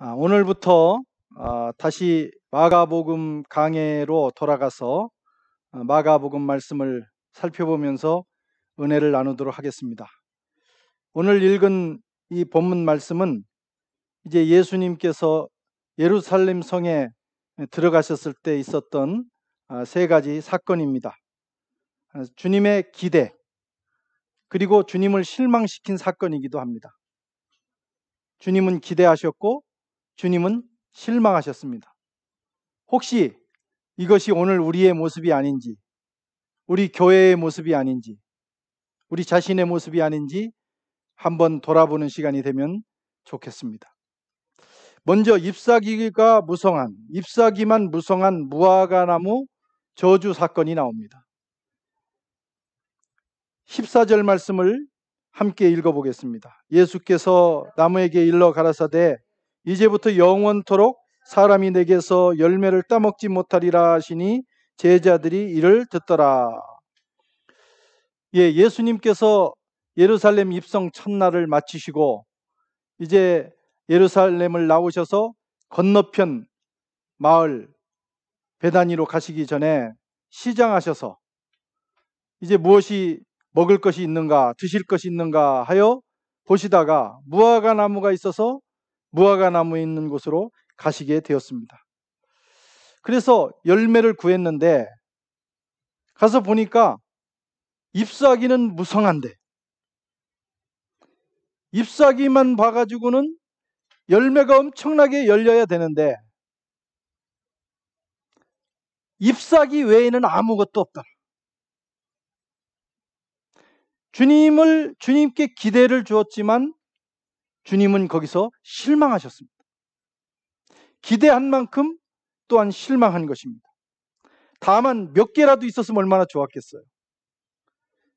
오늘부터 다시 마가복음 강해로 돌아가서 마가복음 말씀을 살펴보면서 은혜를 나누도록 하겠습니다. 오늘 읽은 이 본문 말씀은 이제 예수님께서 예루살렘 성에 들어가셨을 때 있었던 세 가지 사건입니다. 주님의 기대, 그리고 주님을 실망시킨 사건이기도 합니다. 주님은 기대하셨고 주님은 실망하셨습니다. 혹시 이것이 오늘 우리의 모습이 아닌지, 우리 교회의 모습이 아닌지, 우리 자신의 모습이 아닌지 한번 돌아보는 시간이 되면 좋겠습니다. 먼저 잎사귀만 무성한 무화과나무 저주 사건이 나옵니다. 14절 말씀을 함께 읽어보겠습니다. 예수께서 나무에게 일러 가라사대 이제부터 영원토록 사람이 내게서 열매를 따먹지 못하리라 하시니 제자들이 이를 듣더라. 예수님께서 예루살렘 입성 첫날을 마치시고 이제 예루살렘을 나오셔서 건너편 마을 베다니로 가시기 전에 시장하셔서 이제 무엇이 먹을 것이 있는가, 드실 것이 있는가 하여 보시다가 무화과 나무가 있어서 무화과 나무에 있는 곳으로 가시게 되었습니다. 그래서 열매를 구했는데 가서 보니까 잎사귀는 무성한데 잎사귀만 봐가지고는 열매가 엄청나게 열려야 되는데 잎사귀 외에는 아무것도 없더라. 주님께 기대를 주었지만 주님은 거기서 실망하셨습니다. 기대한 만큼 또한 실망한 것입니다. 다만 몇 개라도 있었으면 얼마나 좋았겠어요.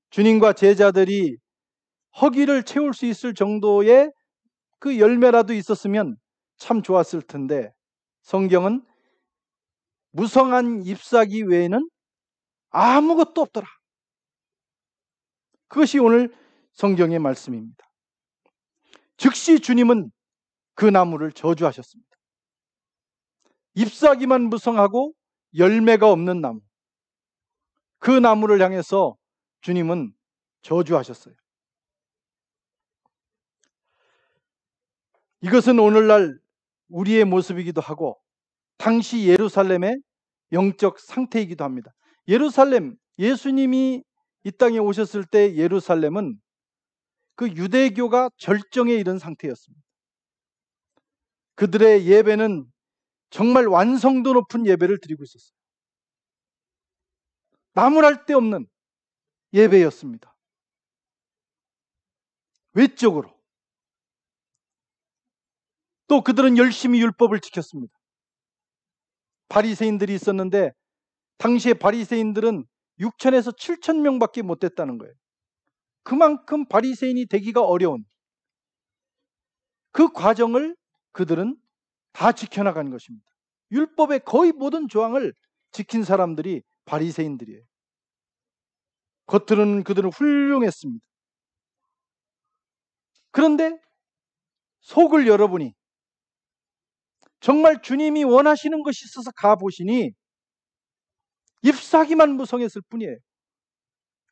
주님과 제자들이 허기를 채울 수 있을 정도의 그 열매라도 있었으면 참 좋았을 텐데 성경은 무성한 잎사귀 외에는 아무것도 없더라. 그것이 오늘 성경의 말씀입니다. 즉시 주님은 그 나무를 저주하셨습니다. 잎사귀만 무성하고 열매가 없는 나무, 그 나무를 향해서 주님은 저주하셨어요. 이것은 오늘날 우리의 모습이기도 하고 당시 예루살렘의 영적 상태이기도 합니다. 예수님이 이 땅에 오셨을 때 예루살렘은 그 유대교가 절정에 이른 상태였습니다. 그들의 예배는 정말 완성도 높은 예배를 드리고 있었어요. 나무랄 데 없는 예배였습니다. 외적으로. 또 그들은 열심히 율법을 지켰습니다. 바리새인들이 있었는데 당시에 바리새인들은 6천에서 7천 명밖에 못 됐다는 거예요. 그만큼 바리새인이 되기가 어려운 그 과정을 그들은 다 지켜나간 것입니다. 율법의 거의 모든 조항을 지킨 사람들이 바리새인들이에요. 겉으로는 그들은 훌륭했습니다. 그런데 속을 열어보니 정말 주님이 원하시는 것이 있어서 가보시니 잎사귀만 무성했을 뿐이에요.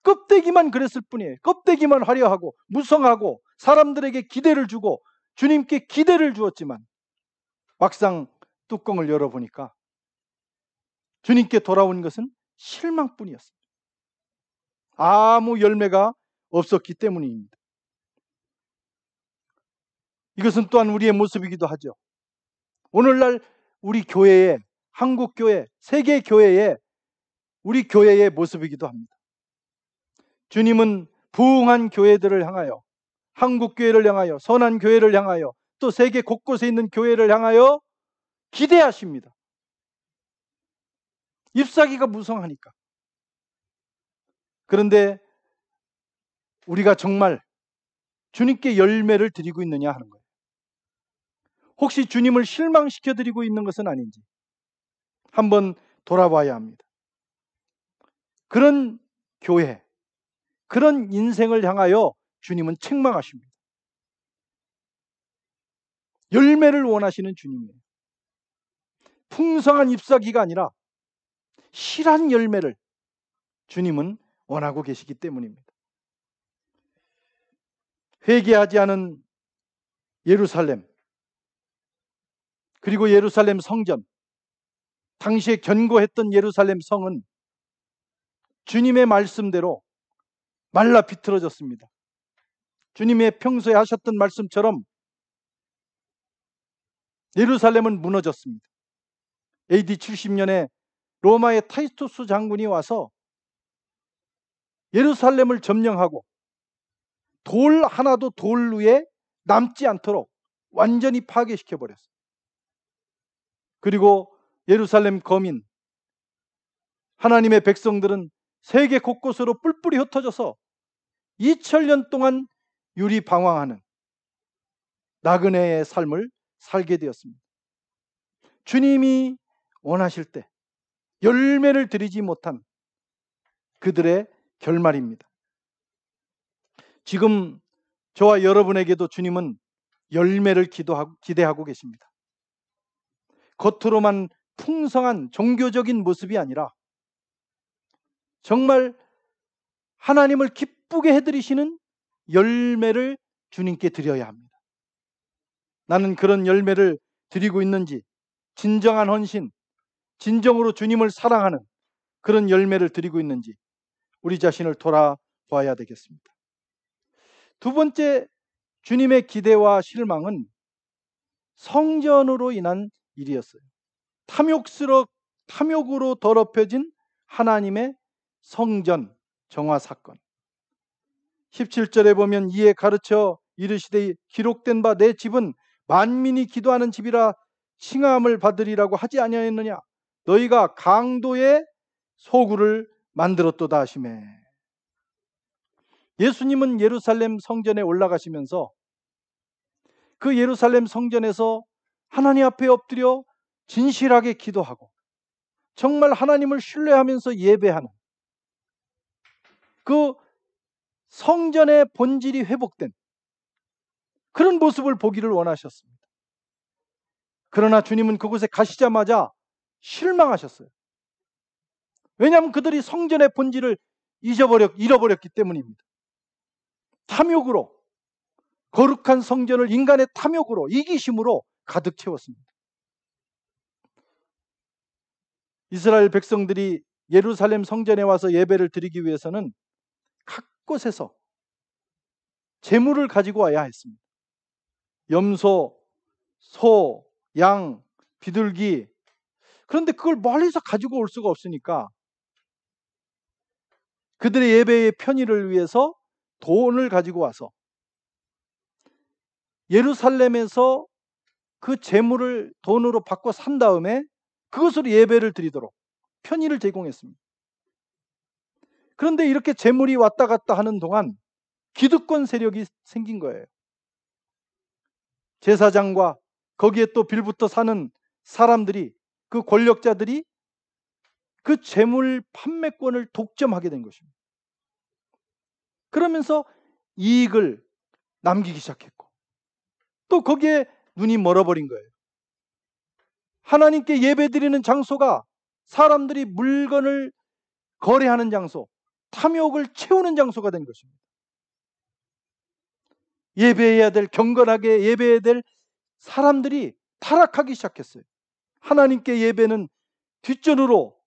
껍데기만 그랬을 뿐이에요. 껍데기만 화려하고 무성하고 사람들에게 기대를 주고 주님께 기대를 주었지만 막상 뚜껑을 열어보니까 주님께 돌아온 것은 실망뿐이었습니다. 아무 열매가 없었기 때문입니다. 이것은 또한 우리의 모습이기도 하죠. 오늘날 우리 교회의, 한국교회, 세계교회의 우리 교회의 모습이기도 합니다. 주님은 부흥한 교회들을 향하여, 한국교회를 향하여, 선한교회를 향하여, 또 세계 곳곳에 있는 교회를 향하여 기대하십니다. 잎사귀가 무성하니까. 그런데 우리가 정말 주님께 열매를 드리고 있느냐 하는 거예요. 혹시 주님을 실망시켜 드리고 있는 것은 아닌지 한번 돌아봐야 합니다. 그런 교회, 그런 인생을 향하여 주님은 책망하십니다. 열매를 원하시는 주님이에요. 풍성한 잎사귀가 아니라 실한 열매를 주님은 원하고 계시기 때문입니다. 회개하지 않은 예루살렘, 그리고 예루살렘 성전, 당시에 견고했던 예루살렘 성은 주님의 말씀대로 말라 비틀어졌습니다. 주님의 평소에 하셨던 말씀처럼 예루살렘은 무너졌습니다. AD 70년에 로마의 타이투스 장군이 와서 예루살렘을 점령하고 돌 하나도 돌 위에 남지 않도록 완전히 파괴시켜버렸어요. 그리고 예루살렘 거민, 하나님의 백성들은 세계 곳곳으로 뿔뿔이 흩어져서 2000년 동안 유리방황하는 나그네의 삶을 살게 되었습니다. 주님이 원하실 때 열매를 드리지 못한 그들의 결말입니다. 지금 저와 여러분에게도 주님은 열매를 기대하고 계십니다. 겉으로만 풍성한 종교적인 모습이 아니라 정말 하나님을 기쁘게 해드리시는 열매를 주님께 드려야 합니다. 나는 그런 열매를 드리고 있는지, 진정한 헌신, 진정으로 주님을 사랑하는 그런 열매를 드리고 있는지 우리 자신을 돌아봐야 되겠습니다. 두 번째, 주님의 기대와 실망은 성전으로 인한 일이었어요. 탐욕으로 더럽혀진 하나님의 성전 정화 사건. 17절에 보면 이에 가르쳐 이르시되 기록된 바 내 집은 만민이 기도하는 집이라 칭함을 받으리라고 하지 아니하였느냐. 너희가 강도의 소굴을 만들었도다 하시매. 예수님은 예루살렘 성전에 올라가시면서 그 예루살렘 성전에서 하나님 앞에 엎드려 진실하게 기도하고 정말 하나님을 신뢰하면서 예배하는 그 성전의 본질이 회복된 그런 모습을 보기를 원하셨습니다. 그러나 주님은 그곳에 가시자마자 실망하셨어요. 왜냐하면 그들이 성전의 본질을 잃어버렸기 때문입니다. 탐욕으로, 거룩한 성전을 인간의 탐욕으로, 이기심으로 가득 채웠습니다. 이스라엘 백성들이 예루살렘 성전에 와서 예배를 드리기 위해서는 각 곳에서 제물을 가지고 와야 했습니다. 염소, 소, 양, 비둘기. 그런데 그걸 멀리서 가지고 올 수가 없으니까 그들의 예배의 편의를 위해서 돈을 가지고 와서 예루살렘에서 그 제물을 돈으로 바꿔 산 다음에 그것으로 예배를 드리도록 편의를 제공했습니다. 그런데 이렇게 제물이 왔다 갔다 하는 동안 기득권 세력이 생긴 거예요. 제사장과 거기에 또 빌붙어 사는 사람들이, 그 권력자들이 그 제물 판매권을 독점하게 된 것입니다. 그러면서 이익을 남기기 시작했고 또 거기에 눈이 멀어버린 거예요. 하나님께 예배드리는 장소가 사람들이 물건을 거래하는 장소, 탐욕을 채우는 장소가 된 것입니다. 예배해야 될, 경건하게 예배해야 될 사람들이 타락하기 시작했어요. 하나님께 예배는 뒷전으로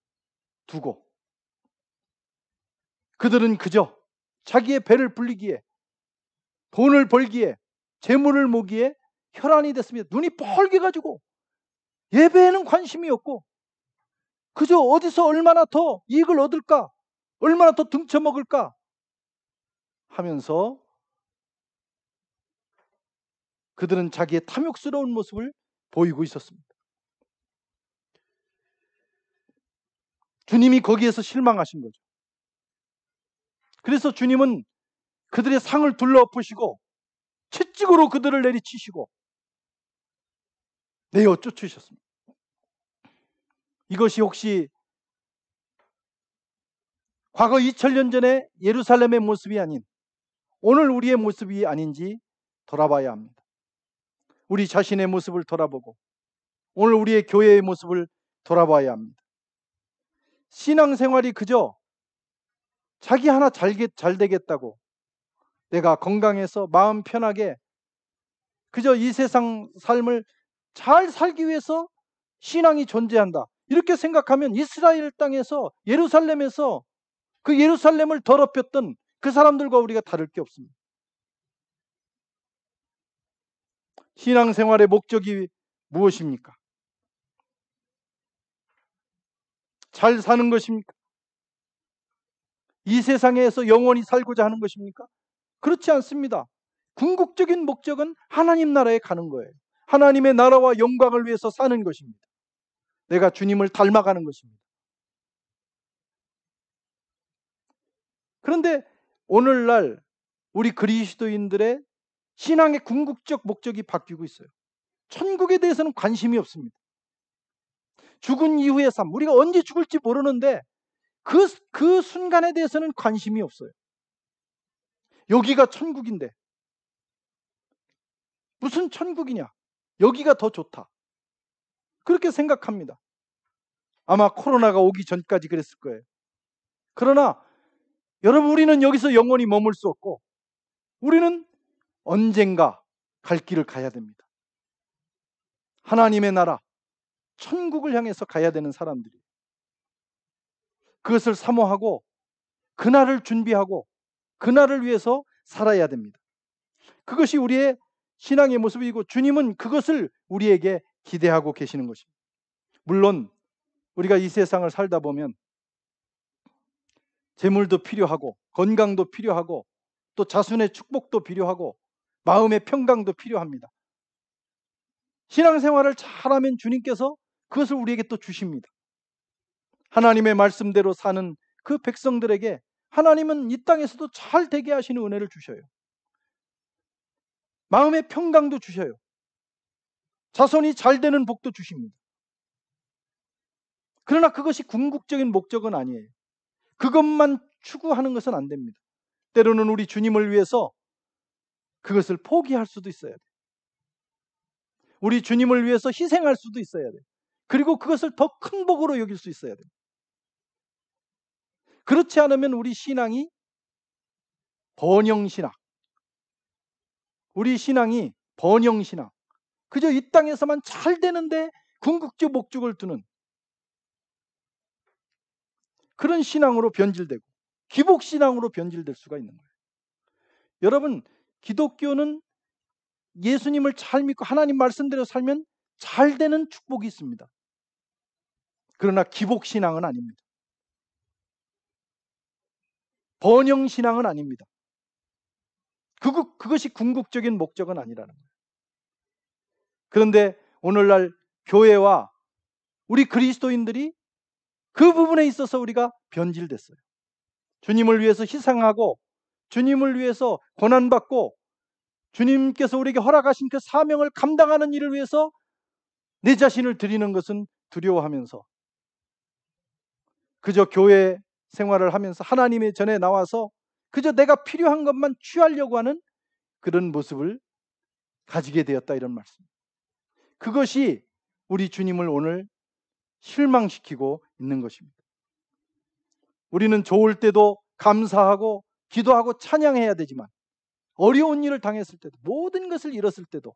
두고 그들은 그저 자기의 배를 불리기에, 돈을 벌기에, 재물을 모기에 혈안이 됐습니다. 눈이 뻘게 가지고 예배에는 관심이 없고 그저 어디서 얼마나 더 이익을 얻을까, 얼마나 더 등쳐먹을까 하면서 그들은 자기의 탐욕스러운 모습을 보이고 있었습니다. 주님이 거기에서 실망하신 거죠. 그래서 주님은 그들의 상을 둘러엎으시고 채찍으로 그들을 내리치시고 내어 쫓으셨습니다. 이것이 혹시 과거 2000년 전에 예루살렘의 모습이 아닌 오늘 우리의 모습이 아닌지 돌아봐야 합니다. 우리 자신의 모습을 돌아보고 오늘 우리의 교회의 모습을 돌아봐야 합니다. 신앙생활이 그저 자기 하나 잘 되겠다고, 내가 건강해서 마음 편하게 그저 이 세상 삶을 잘 살기 위해서 신앙이 존재한다, 이렇게 생각하면 이스라엘 땅에서, 예루살렘에서 그 예루살렘을 더럽혔던 그 사람들과 우리가 다를 게 없습니다. 신앙생활의 목적이 무엇입니까? 잘 사는 것입니까? 이 세상에서 영원히 살고자 하는 것입니까? 그렇지 않습니다. 궁극적인 목적은 하나님 나라에 가는 거예요. 하나님의 나라와 영광을 위해서 사는 것입니다. 내가 주님을 닮아가는 것입니다. 그런데 오늘날 우리 그리스도인들의 신앙의 궁극적 목적이 바뀌고 있어요. 천국에 대해서는 관심이 없습니다. 죽은 이후의 삶, 우리가 언제 죽을지 모르는데 그 순간에 대해서는 관심이 없어요. 여기가 천국인데 무슨 천국이냐, 여기가 더 좋다, 그렇게 생각합니다. 아마 코로나가 오기 전까지 그랬을 거예요. 그러나 여러분, 우리는 여기서 영원히 머물 수 없고 우리는 언젠가 갈 길을 가야 됩니다. 하나님의 나라, 천국을 향해서 가야 되는 사람들이, 그것을 사모하고 그날을 준비하고 그날을 위해서 살아야 됩니다. 그것이 우리의 신앙의 모습이고 주님은 그것을 우리에게 기대하고 계시는 것입니다. 물론 우리가 이 세상을 살다 보면 재물도 필요하고 건강도 필요하고 또 자손의 축복도 필요하고 마음의 평강도 필요합니다. 신앙생활을 잘하면 주님께서 그것을 우리에게 또 주십니다. 하나님의 말씀대로 사는 그 백성들에게 하나님은 이 땅에서도 잘 되게 하시는 은혜를 주셔요. 마음의 평강도 주셔요. 자손이 잘 되는 복도 주십니다. 그러나 그것이 궁극적인 목적은 아니에요. 그것만 추구하는 것은 안 됩니다. 때로는 우리 주님을 위해서 그것을 포기할 수도 있어야 돼요. 우리 주님을 위해서 희생할 수도 있어야 돼요. 그리고 그것을 더 큰 복으로 여길 수 있어야 돼요. 그렇지 않으면 우리 신앙이 번영신앙, 우리 신앙이 번영신앙, 그저 이 땅에서만 잘 되는데 궁극적 목적을 두는 그런 신앙으로 변질되고 기복신앙으로 변질될 수가 있는 거예요. 여러분, 기독교는 예수님을 잘 믿고 하나님 말씀대로 살면 잘 되는 축복이 있습니다. 그러나 기복신앙은 아닙니다. 번영신앙은 아닙니다. 그것이 궁극적인 목적은 아니라는 거예요. 그런데 오늘날 교회와 우리 그리스도인들이 그 부분에 있어서 우리가 변질됐어요. 주님을 위해서 희생하고 주님을 위해서 고난받고 주님께서 우리에게 허락하신 그 사명을 감당하는 일을 위해서 내 자신을 드리는 것은 두려워하면서 그저 교회 생활을 하면서 하나님의 전에 나와서 그저 내가 필요한 것만 취하려고 하는 그런 모습을 가지게 되었다, 이런 말씀. 그것이 우리 주님을 오늘 실망시키고 있는 것입니다. 우리는 좋을 때도 감사하고 기도하고 찬양해야 되지만 어려운 일을 당했을 때도, 모든 것을 잃었을 때도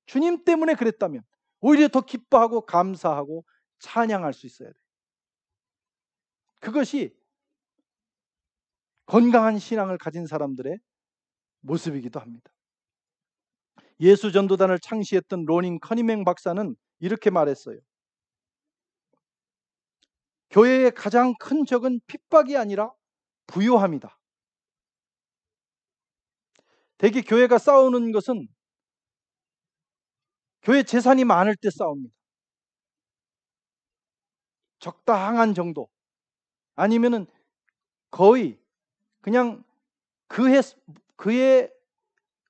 주님 때문에 그랬다면 오히려 더 기뻐하고 감사하고 찬양할 수 있어야 돼요. 그것이 건강한 신앙을 가진 사람들의 모습이기도 합니다. 예수 전도단을 창시했던 로닝 커니맹 박사는 이렇게 말했어요. 교회의 가장 큰 적은 핍박이 아니라 부요함이다. 대개 교회가 싸우는 것은 교회 재산이 많을 때 싸웁니다. 적당한 정도, 아니면은 거의 그냥 그해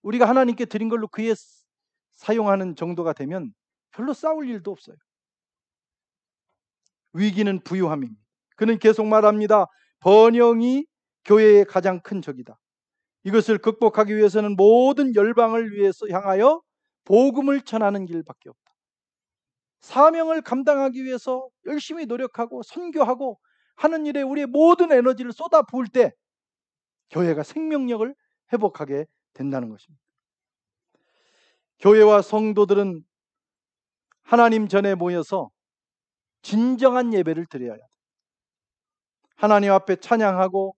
우리가 하나님께 드린 걸로 그해 사용하는 정도가 되면 별로 싸울 일도 없어요. 위기는 부유함입니다. 그는 계속 말합니다. 번영이 교회의 가장 큰 적이다. 이것을 극복하기 위해서는 모든 열방을 위해서 향하여 복음을 전하는 길밖에 없다. 사명을 감당하기 위해서 열심히 노력하고 선교하고 하는 일에 우리의 모든 에너지를 쏟아 부을 때 교회가 생명력을 회복하게 된다는 것입니다. 교회와 성도들은 하나님 전에 모여서 진정한 예배를 드려야 합니다. 하나님 앞에 찬양하고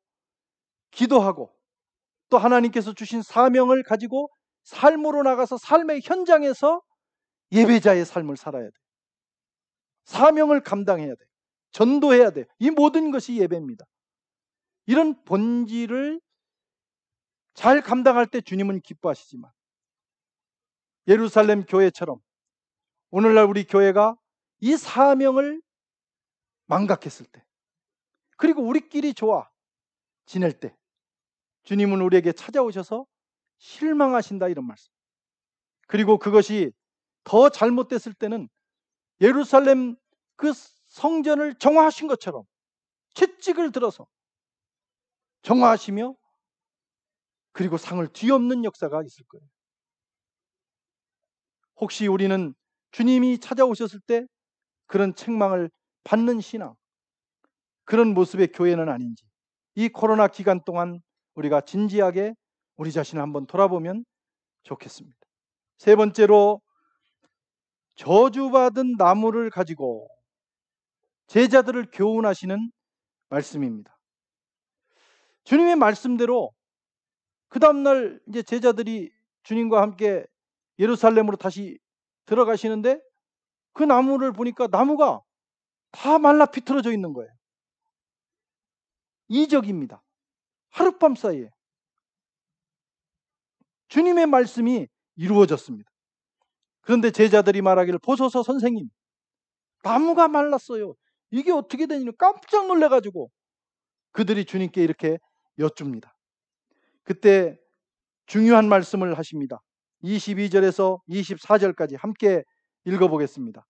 기도하고 또 하나님께서 주신 사명을 가지고 삶으로 나가서 삶의 현장에서 예배자의 삶을 살아야 돼. 사명을 감당해야 돼. 전도해야 돼. 이 모든 것이 예배입니다. 이런 본질을 잘 감당할 때 주님은 기뻐하시지만 예루살렘 교회처럼 오늘날 우리 교회가 이 사명을 망각했을 때, 그리고 우리끼리 좋아 지낼 때 주님은 우리에게 찾아오셔서 실망하신다, 이런 말씀. 그리고 그것이 더 잘못됐을 때는 예루살렘 그 성전을 정화하신 것처럼 채찍을 들어서 정화하시며 그리고 상을 뒤엎는 역사가 있을 거예요. 혹시 우리는 주님이 찾아오셨을 때 그런 책망을 받는 신앙, 그런 모습의 교회는 아닌지, 이 코로나 기간 동안 우리가 진지하게 우리 자신을 한번 돌아보면 좋겠습니다. 세 번째로, 저주받은 나무를 가지고 제자들을 교훈하시는 말씀입니다. 주님의 말씀대로 그 다음날 이제 제자들이 주님과 함께 예루살렘으로 다시 들어가시는데 그 나무를 보니까 나무가 다 말라 비틀어져 있는 거예요. 이적입니다. 하룻밤 사이에 주님의 말씀이 이루어졌습니다. 그런데 제자들이 말하기를, 보소서 선생님, 나무가 말랐어요. 이게 어떻게 되니? 깜짝 놀래가지고 그들이 주님께 이렇게 여쭙니다. 그때 중요한 말씀을 하십니다. 22절에서 24절까지 함께 읽어보겠습니다.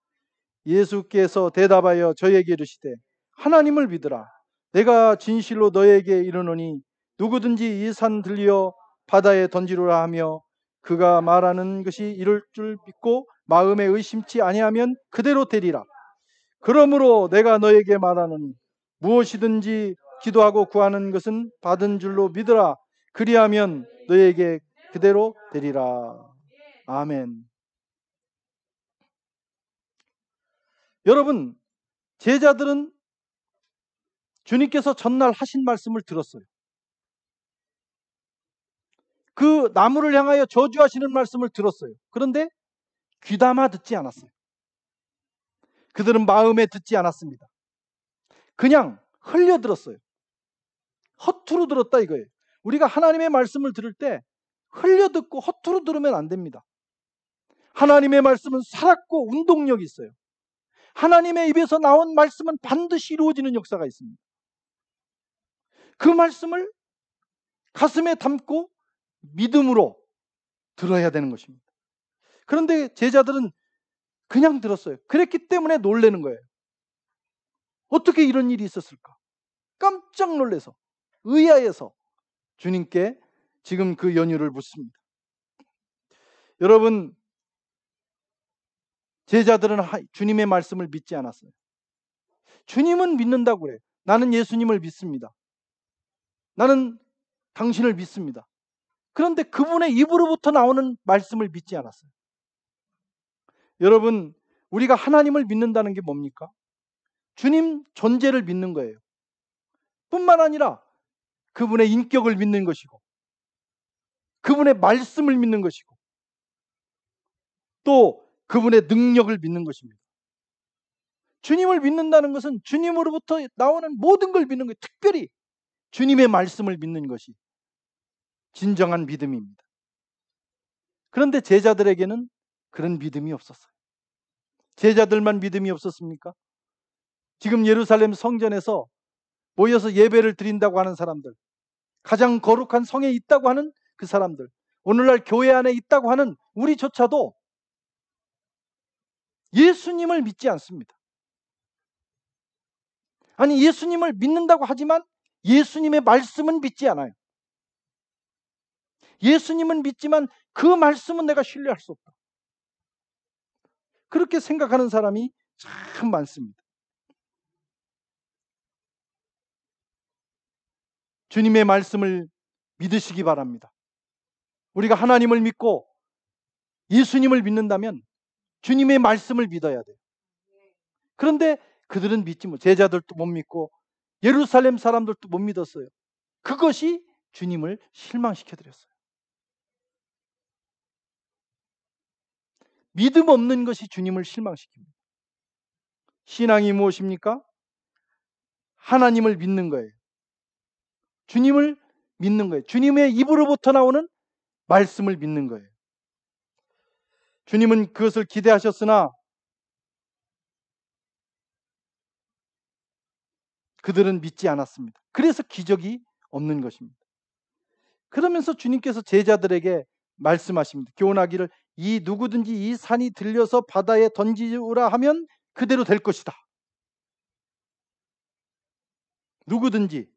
예수께서 대답하여 저에게 이르시되, 하나님을 믿으라. 내가 진실로 너에게 이르노니 누구든지 이 산 들려 바다에 던지로라 하며 그가 말하는 것이 이룰 줄 믿고 마음에 의심치 아니하면 그대로 되리라. 그러므로 내가 너에게 말하노니 무엇이든지 기도하고 구하는 것은 받은 줄로 믿으라. 그리하면 너에게 그대로 되리라. 아멘. 여러분, 제자들은 주님께서 전날 하신 말씀을 들었어요. 그 나무를 향하여 저주하시는 말씀을 들었어요. 그런데 귀담아 듣지 않았어요. 그들은 마음에 듣지 않았습니다. 그냥 흘려들었어요. 허투루 들었다 이거예요. 우리가 하나님의 말씀을 들을 때 흘려듣고 허투루 들으면 안 됩니다. 하나님의 말씀은 살았고 운동력이 있어요. 하나님의 입에서 나온 말씀은 반드시 이루어지는 역사가 있습니다. 그 말씀을 가슴에 담고 믿음으로 들어야 되는 것입니다. 그런데 제자들은 그냥 들었어요. 그랬기 때문에 놀라는 거예요. 어떻게 이런 일이 있었을까? 깜짝 놀라서 의아해서 주님께 지금 그 연유를 묻습니다. 여러분, 제자들은 주님의 말씀을 믿지 않았어요. 주님은 믿는다고 그래요. 나는 예수님을 믿습니다. 나는 당신을 믿습니다. 그런데 그분의 입으로부터 나오는 말씀을 믿지 않았어요. 여러분, 우리가 하나님을 믿는다는 게 뭡니까? 주님 존재를 믿는 거예요. 뿐만 아니라 그분의 인격을 믿는 것이고 그분의 말씀을 믿는 것이고 또 그분의 능력을 믿는 것입니다. 주님을 믿는다는 것은 주님으로부터 나오는 모든 걸 믿는 거예요. 특별히 주님의 말씀을 믿는 것이 진정한 믿음입니다. 그런데 제자들에게는 그런 믿음이 없었어요. 제자들만 믿음이 없었습니까? 지금 예루살렘 성전에서 모여서 예배를 드린다고 하는 사람들, 가장 거룩한 성에 있다고 하는 그 사람들, 오늘날 교회 안에 있다고 하는 우리조차도 예수님을 믿지 않습니다. 아니, 예수님을 믿는다고 하지만 예수님의 말씀은 믿지 않아요. 예수님은 믿지만 그 말씀은 내가 신뢰할 수 없다. 그렇게 생각하는 사람이 참 많습니다. 주님의 말씀을 믿으시기 바랍니다. 우리가 하나님을 믿고 예수님을 믿는다면 주님의 말씀을 믿어야 돼요. 그런데 그들은 믿지 못, 제자들도 못 믿고 예루살렘 사람들도 못 믿었어요. 그것이 주님을 실망시켜드렸어요. 믿음 없는 것이 주님을 실망시킵니다. 신앙이 무엇입니까? 하나님을 믿는 거예요. 주님을 믿는 거예요. 주님의 입으로부터 나오는 말씀을 믿는 거예요. 주님은 그것을 기대하셨으나 그들은 믿지 않았습니다. 그래서 기적이 없는 것입니다. 그러면서 주님께서 제자들에게 말씀하십니다. 교훈하기를 이 누구든지 이 산이 들려서 바다에 던지우라 하면 그대로 될 것이다. 누구든지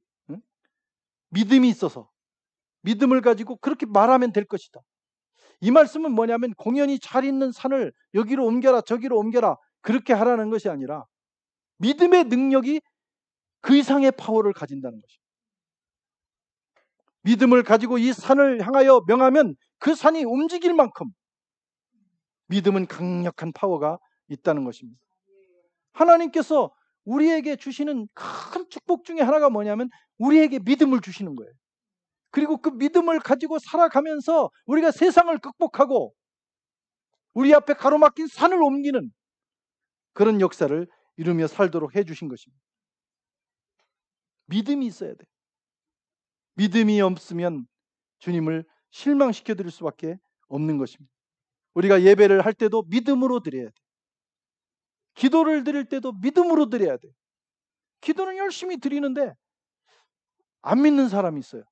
믿음이 있어서 믿음을 가지고 그렇게 말하면 될 것이다. 이 말씀은 뭐냐면 공연히 잘 있는 산을 여기로 옮겨라 저기로 옮겨라 그렇게 하라는 것이 아니라 믿음의 능력이 그 이상의 파워를 가진다는 것입니다. 믿음을 가지고 이 산을 향하여 명하면 그 산이 움직일 만큼 믿음은 강력한 파워가 있다는 것입니다. 하나님께서 우리에게 주시는 큰 축복 중에 하나가 뭐냐면 우리에게 믿음을 주시는 거예요. 그리고 그 믿음을 가지고 살아가면서 우리가 세상을 극복하고 우리 앞에 가로막힌 산을 옮기는 그런 역사를 이루며 살도록 해주신 것입니다. 믿음이 있어야 돼요. 믿음이 없으면 주님을 실망시켜 드릴 수밖에 없는 것입니다. 우리가 예배를 할 때도 믿음으로 드려야 돼요. 기도를 드릴 때도 믿음으로 드려야 돼요. 기도는 열심히 드리는데 안 믿는 사람이 있어요.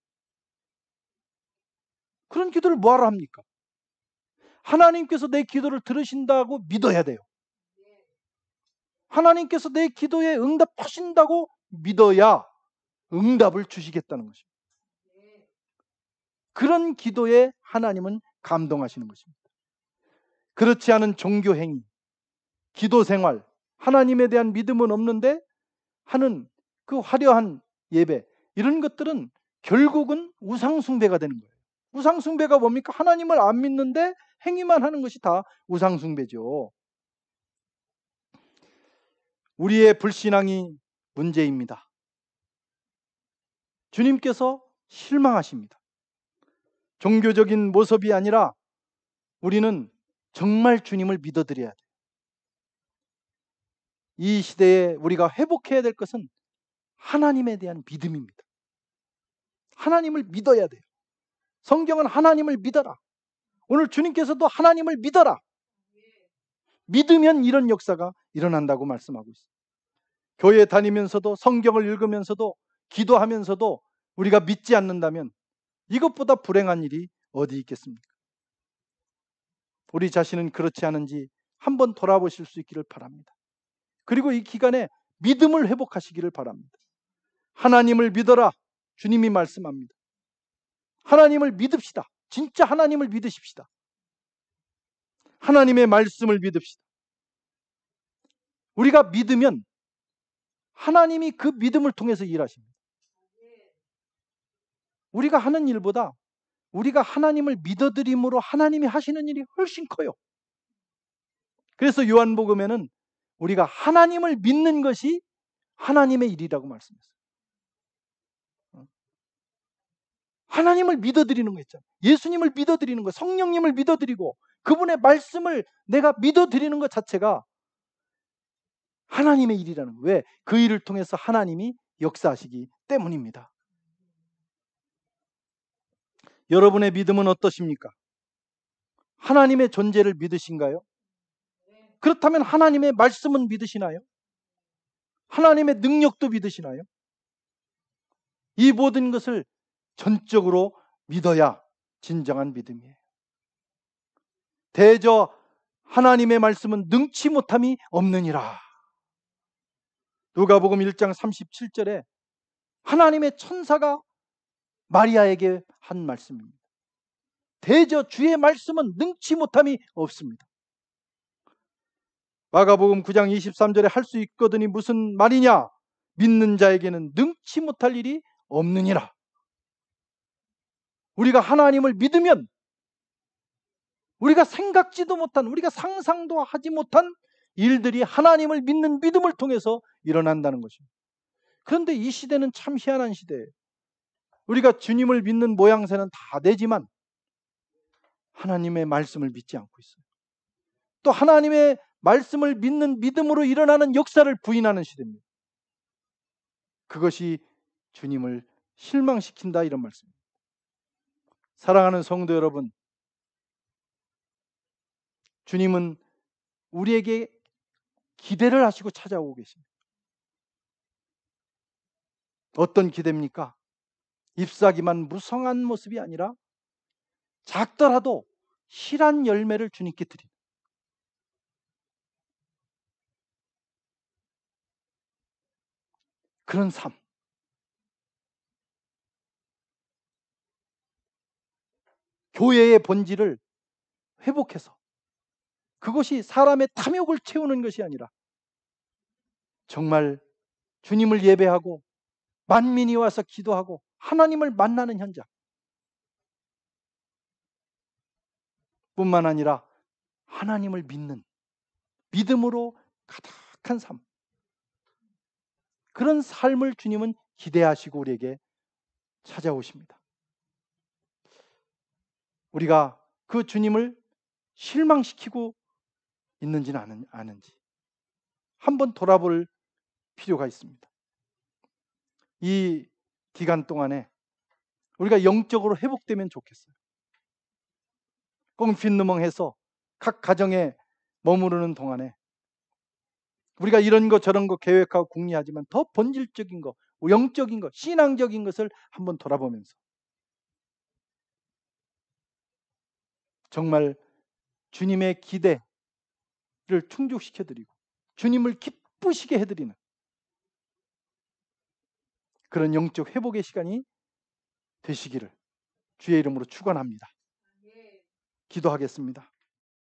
그런 기도를 뭐하러 합니까? 하나님께서 내 기도를 들으신다고 믿어야 돼요. 하나님께서 내 기도에 응답하신다고 믿어야 응답을 주시겠다는 것입니다. 그런 기도에 하나님은 감동하시는 것입니다. 그렇지 않은 종교 행위, 기도 생활, 하나님에 대한 믿음은 없는데 하는 그 화려한 예배, 이런 것들은 결국은 우상숭배가 되는 거예요. 우상숭배가 뭡니까? 하나님을 안 믿는데 행위만 하는 것이 다 우상숭배죠. 우리의 불신앙이 문제입니다. 주님께서 실망하십니다. 종교적인 모습이 아니라 우리는 정말 주님을 믿어드려야 돼요. 이 시대에 우리가 회복해야 될 것은 하나님에 대한 믿음입니다. 하나님을 믿어야 돼요. 성경은 하나님을 믿어라. 오늘 주님께서도 하나님을 믿어라. 믿으면 이런 역사가 일어난다고 말씀하고 있어요. 교회 다니면서도 성경을 읽으면서도 기도하면서도 우리가 믿지 않는다면 이것보다 불행한 일이 어디 있겠습니까? 우리 자신은 그렇지 않은지 한번 돌아보실 수 있기를 바랍니다. 그리고 이 기간에 믿음을 회복하시기를 바랍니다. 하나님을 믿어라. 주님이 말씀합니다. 하나님을 믿읍시다. 진짜 하나님을 믿으십시다. 하나님의 말씀을 믿읍시다. 우리가 믿으면 하나님이 그 믿음을 통해서 일하십니다. 우리가 하는 일보다 우리가 하나님을 믿어드림으로 하나님이 하시는 일이 훨씬 커요. 그래서 요한복음에는 우리가 하나님을 믿는 것이 하나님의 일이라고 말씀했어요. 하나님을 믿어드리는 거 있잖아요. 예수님을 믿어드리는 거, 성령님을 믿어드리고 그분의 말씀을 내가 믿어드리는 것 자체가 하나님의 일이라는 거예요. 왜? 그 일을 통해서 하나님이 역사하시기 때문입니다. 여러분의 믿음은 어떠십니까? 하나님의 존재를 믿으신가요? 그렇다면 하나님의 말씀은 믿으시나요? 하나님의 능력도 믿으시나요? 이 모든 것을 전적으로 믿어야 진정한 믿음이에요. 대저 하나님의 말씀은 능치 못함이 없느니라. 누가복음 1장 37절에 하나님의 천사가 마리아에게 한 말씀입니다. 대저 주의 말씀은 능치 못함이 없습니다. 마가복음 9장 23절에 할 수 있거든이 무슨 말이냐? 믿는 자에게는 능치 못할 일이 없느니라. 우리가 하나님을 믿으면 우리가 생각지도 못한, 우리가 상상도 하지 못한 일들이 하나님을 믿는 믿음을 통해서 일어난다는 것입니다. 그런데 이 시대는 참 희한한 시대예요. 우리가 주님을 믿는 모양새는 다 되지만 하나님의 말씀을 믿지 않고 있어요. 또 하나님의 말씀을 믿는 믿음으로 일어나는 역사를 부인하는 시대입니다. 그것이 주님을 실망시킨다, 이런 말씀입니다. 사랑하는 성도 여러분, 주님은 우리에게 기대를 하시고 찾아오고 계십니다. 어떤 기대입니까? 잎사귀만 무성한 모습이 아니라 작더라도 실한 열매를 주님께 드립니다. 그런 삶. 교회의 본질을 회복해서 그것이 사람의 탐욕을 채우는 것이 아니라 정말 주님을 예배하고 만민이 와서 기도하고 하나님을 만나는 현장 뿐만 아니라 하나님을 믿는 믿음으로 가득한 삶, 그런 삶을 주님은 기대하시고 우리에게 찾아오십니다. 우리가 그 주님을 실망시키고 있는지는 아는지 한번 돌아볼 필요가 있습니다. 이 기간 동안에 우리가 영적으로 회복되면 좋겠어요. 꽁fin누멍해서 각 가정에 머무르는 동안에 우리가 이런 거 저런 거 계획하고 궁리하지만 더 본질적인 거, 영적인 것, 신앙적인 것을 한번 돌아보면서 정말 주님의 기대를 충족시켜드리고 주님을 기쁘시게 해드리는 그런 영적 회복의 시간이 되시기를 주의 이름으로 축원합니다. 기도하겠습니다.